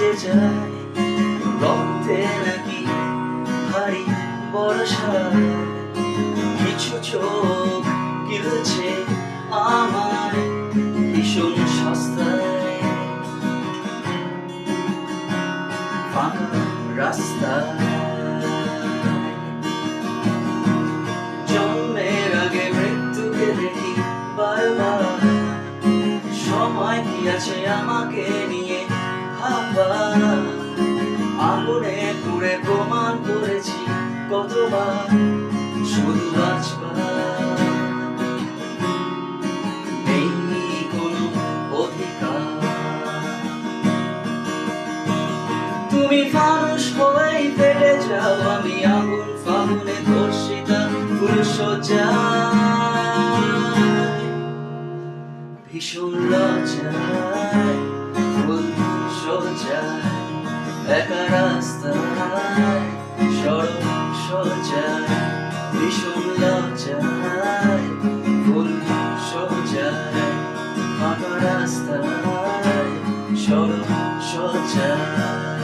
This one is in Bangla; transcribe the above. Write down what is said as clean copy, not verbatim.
ভেসে যায় রক্তে নাকি ভারী বর্ষা কিছু চোখ গিলছে আমার ভীষণ সস্তায় ফাঁকা রাস্তায় জন্মের আগে মৃত্যুকে দেখি বারবার সময় কি আছে আমাকে নিয়ে ভাববার আগুনে পুড়ে প্রমাণ করেছি কতবার শুধু বাঁচবার নেই কোনো অধিকার তুমি মানুষ হয়ে ফেটে যাও আমি আগুন ফাগুনে ধর্ষিতা ফুল সজ্জায় ভীষণ লজ্জায় ফুল সজ্জায় একা রাস্তায় সড়ক সজ্জায় ভীষণ লজ্জায় ফুল সজ্জায় ফাঁকা রাস্তায় সড়ক সজ্জায়